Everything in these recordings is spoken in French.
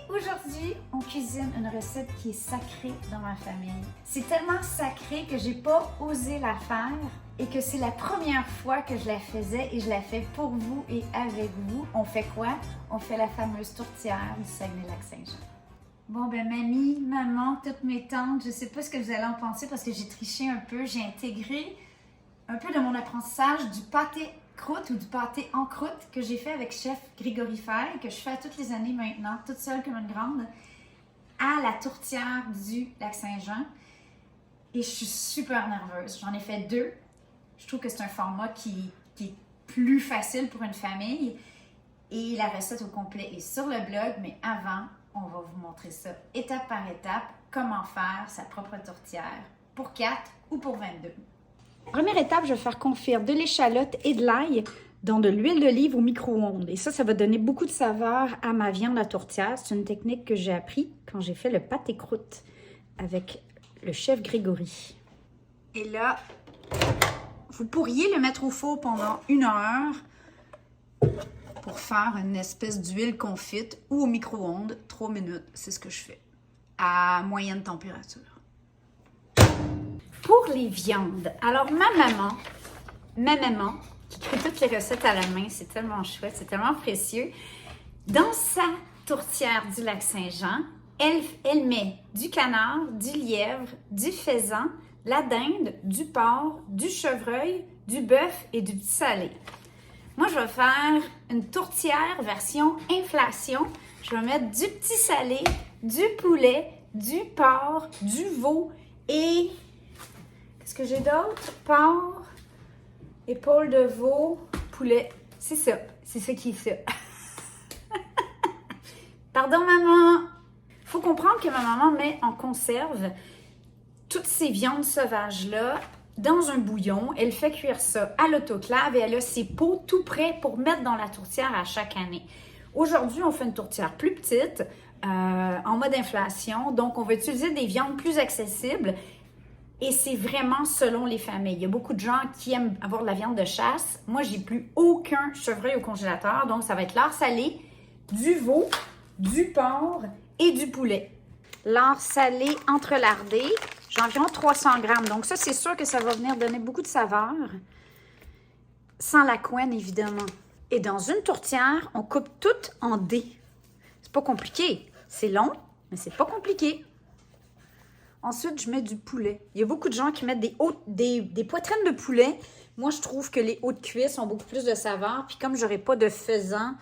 Aujourd'hui, on cuisine une recette qui est sacrée dans ma famille. C'est tellement sacré que j'ai pas osé la faire et que c'est la première fois que je la faisais et je la fais pour vous et avec vous. On fait quoi? On fait la fameuse tourtière du Saguenay-Lac-Saint-Jean. Bon ben mamie, maman, toutes mes tantes, je sais pas ce que vous allez en penser parce que j'ai triché un peu. J'ai intégré un peu de mon apprentissage du pâté croûte ou du pâté en croûte que j'ai fait avec chef Grégory Faye, que je fais à toutes les années maintenant, toute seule comme une grande, à la tourtière du Lac-Saint-Jean. Et je suis super nerveuse. J'en ai fait 2. Je trouve que c'est un format qui est plus facile pour une famille. Et la recette au complet est sur le blog, mais avant, on va vous montrer ça étape par étape, comment faire sa propre tourtière pour 4 ou pour 22. Première étape, je vais faire confire de l'échalote et de l'ail dans de l'huile d'olive au micro-ondes. Et ça va donner beaucoup de saveur à ma viande à tourtière. C'est une technique que j'ai appris quand j'ai fait le pâté croûte avec le chef Grégory. Et là, vous pourriez le mettre au four pendant 1 heure pour faire une espèce d'huile confite ou au micro-ondes, 3 minutes. C'est ce que je fais à moyenne température. Pour les viandes, alors ma maman, qui crée toutes les recettes à la main, c'est tellement chouette, c'est tellement précieux. Dans sa tourtière du Lac-Saint-Jean, elle met du canard, du lièvre, du faisan, la dinde, du porc, du chevreuil, du bœuf et du petit salé. Moi, je vais faire une tourtière version inflation. Je vais mettre du petit salé, du poulet, du porc, du veau et... Qu'est-ce que j'ai d'autre? Porc, épaule de veau, poulet. C'est ça qui est ça. Pardon, maman! Il faut comprendre que ma maman met en conserve toutes ces viandes sauvages-là dans un bouillon. Elle fait cuire ça à l'autoclave et elle a ses pots tout prêts pour mettre dans la tourtière à chaque année. Aujourd'hui, on fait une tourtière plus petite, en mode inflation. Donc, on va utiliser des viandes plus accessibles. Et c'est vraiment selon les familles. Il y a beaucoup de gens qui aiment avoir de la viande de chasse. Moi, j'ai plus aucun chevreuil au congélateur. Donc, ça va être lard salé, du veau, du porc et du poulet. Lard salé entrelardé. J'ai environ 300 grammes. Donc, ça, c'est sûr que ça va venir donner beaucoup de saveur. Sans la couenne, évidemment. Et dans une tourtière, on coupe tout en dés. C'est pas compliqué. C'est long, mais c'est pas compliqué. Ensuite, je mets du poulet. Il y a beaucoup de gens qui mettent des poitrines de poulet. Moi, je trouve que les hauts de cuisse ont beaucoup plus de saveur. Puis comme je n'aurai pas de faisan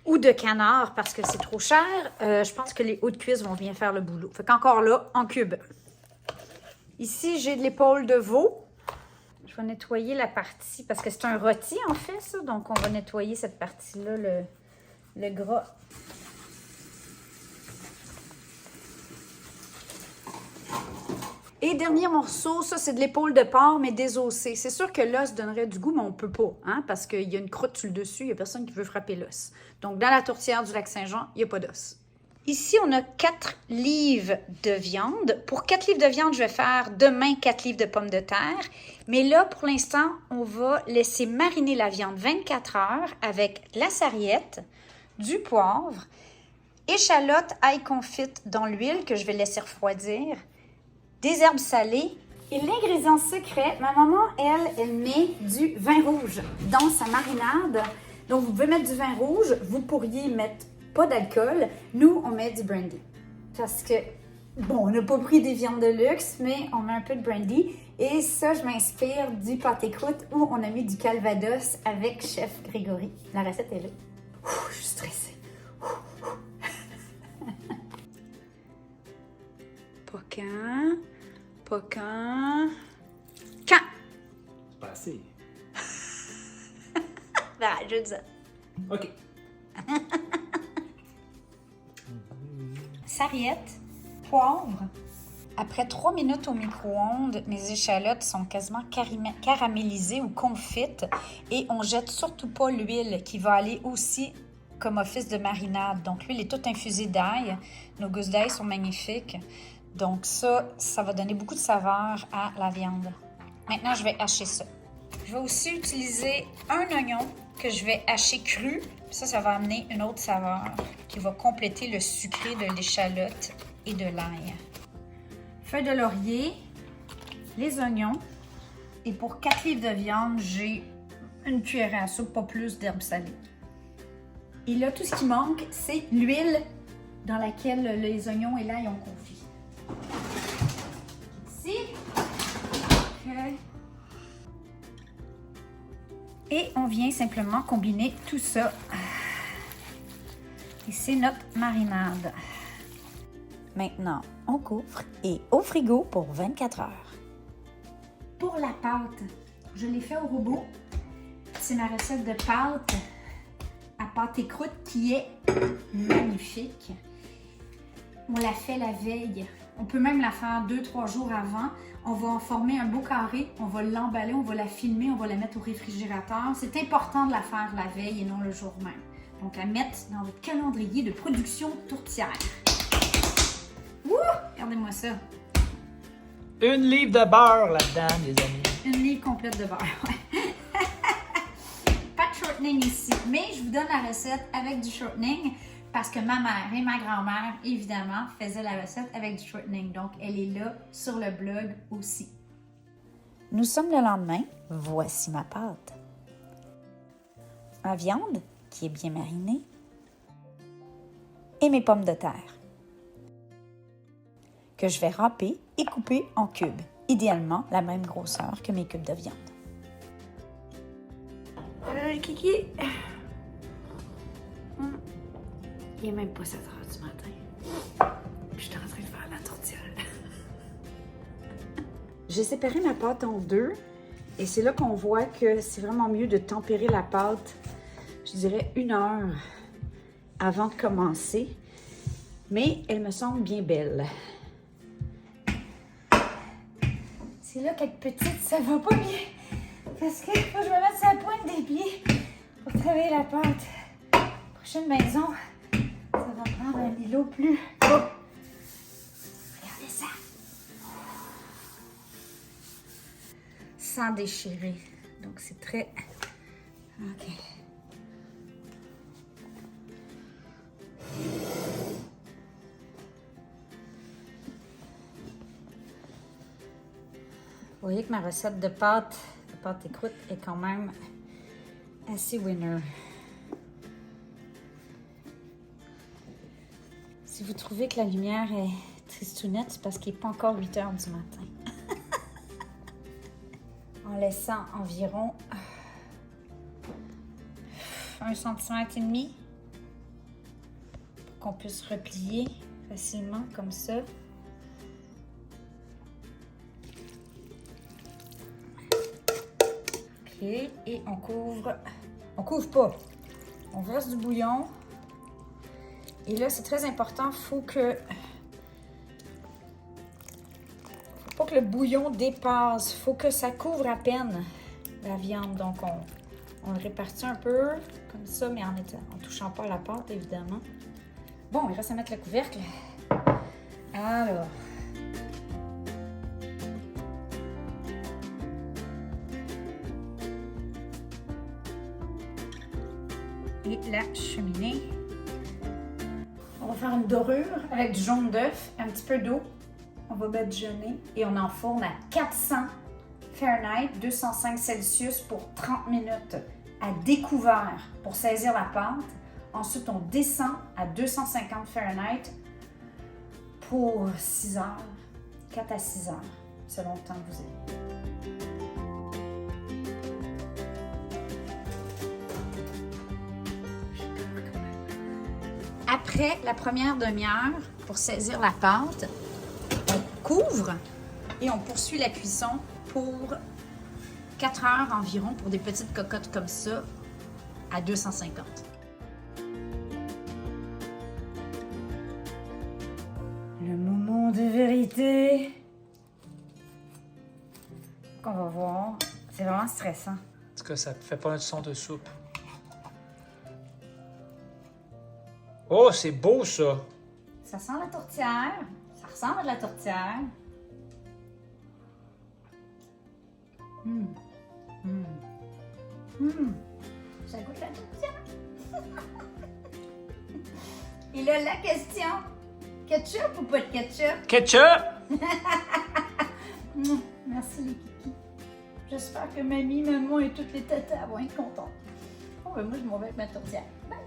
ou de canard parce que c'est trop cher, je pense que les hauts de cuisse vont bien faire le boulot. Fait qu'encore là, en cube. Ici, j'ai de l'épaule de veau. Je vais nettoyer la partie parce que c'est un rôti en fait, ça. Donc, on va nettoyer cette partie-là, le gras. Et dernier morceau, ça c'est de l'épaule de porc, mais désossée. C'est sûr que l'os donnerait du goût, mais on ne peut pas, hein, parce qu'il y a une croûte sur le dessus, il n'y a personne qui veut frapper l'os. Donc, dans la tourtière du Lac-Saint-Jean, il n'y a pas d'os. Ici, on a 4 livres de viande. Pour 4 livres de viande, je vais faire demain 4 livres de pommes de terre. Mais là, pour l'instant, on va laisser mariner la viande 24 heures avec la sarriette, du poivre, échalote, ail confite dans l'huile que je vais laisser refroidir, des herbes salées et l'ingrédient secret, ma maman, elle met du vin rouge dans sa marinade. Donc, vous pouvez mettre du vin rouge, vous pourriez mettre pas d'alcool. Nous, on met du brandy. Parce que, bon, on n'a pas pris des viandes de luxe, mais on met un peu de brandy. Et ça, je m'inspire du pâté croûte où on a mis du calvados avec chef Grégory. La recette est là. Je suis stressée. Pas quand. Pas quand. Quand? C'est pas assez. Ben, je dis ça. OK. Sarriette, poivre. Après 3 minutes au micro-ondes, mes échalotes sont quasiment caramélisées ou confites. Et on jette surtout pas l'huile qui va aller aussi comme office de marinade. Donc, l'huile est toute infusée d'ail. Nos gousses d'ail sont magnifiques. Donc ça va donner beaucoup de saveur à la viande. Maintenant, je vais hacher ça. Je vais aussi utiliser un oignon que je vais hacher cru. Ça va amener une autre saveur qui va compléter le sucré de l'échalote et de l'ail. Feuilles de laurier, les oignons. Et pour 4 livres de viande, j'ai une cuillère à soupe, pas plus d'herbes salées. Et là, tout ce qui manque, c'est l'huile dans laquelle les oignons et l'ail ont confit. Ici. Okay. Et on vient simplement combiner tout ça. Et c'est notre marinade. Maintenant, on couvre et au frigo pour 24 heures. Pour la pâte, je l'ai fait au robot. C'est ma recette de pâte à pâte et croûte qui est magnifique. On la fait la veille. On peut même la faire 2-3 jours avant. On va en former un beau carré, on va l'emballer, on va la filmer, on va la mettre au réfrigérateur. C'est important de la faire la veille et non le jour même. Donc, à mettre dans votre calendrier de production tourtière. Wouh! Regardez-moi ça. 1 livre de beurre là-dedans, les amis. Une livre complète de beurre, ouais. Pas de shortening ici, mais je vous donne la recette avec du shortening parce que ma mère et ma grand-mère, évidemment, faisaient la recette avec du shortening. Donc, elle est là sur le blog aussi. Nous sommes le lendemain. Voici ma pâte. Ma viande, qui est bien marinée, et mes pommes de terre, que je vais râper et couper en cubes, idéalement la même grosseur que mes cubes de viande. Kiki, il n'est même pas 7 heures du matin. Puis je suis en train de faire la tourtière. J'ai séparé ma pâte en deux et c'est là qu'on voit que c'est vraiment mieux de tempérer la pâte, je dirais 1 heure avant de commencer. Mais elle me semble bien belle. C'est là qu'être petite, ça va pas bien. Parce qu'il faut que je me mette sur la pointe des pieds pour travailler la pâte. Prochaine maison, ça va prendre un îlot plus haut. Regardez ça. Sans déchirer. Donc c'est très... OK. Vous voyez que ma recette de pâte et croûte est quand même assez winner. Si vous trouvez que la lumière est tristounette, c'est parce qu'il n'est pas encore 8 heures du matin. En laissant environ 1,5 cm pour qu'on puisse replier facilement comme ça. Et on couvre pas, on verse du bouillon. Et là, c'est très important, faut pas que le bouillon dépasse, faut que ça couvre à peine la viande. Donc, on le répartit un peu comme ça, mais en touchant pas à la pâte, évidemment. Bon, il reste à mettre le couvercle. Alors... et la cheminée. On va faire une dorure avec du jaune d'œuf, un petit peu d'eau. On va badigeonner et on enfourne à 400 Fahrenheit, 205 Celsius pour 30 minutes à découvert pour saisir la pâte. Ensuite, on descend à 250 Fahrenheit pour 6 heures, 4 à 6 heures, selon le temps que vous avez. Après la première demi-heure, pour saisir la pâte, on couvre et on poursuit la cuisson pour 4 heures environ pour des petites cocottes comme ça à 250. Le moment de vérité qu'on va voir. C'est vraiment stressant. En tout cas, ça fait pas un son de soupe. Oh, c'est beau, ça! Ça sent la tourtière. Ça ressemble à de la tourtière. Ça goûte la tourtière. Et là, la question, ketchup ou pas de ketchup? Ketchup! Merci les kikis. J'espère que mamie, maman et toutes les tatas vont être contentes. Oh, ben moi, je m'en vais avec ma tourtière. Bye!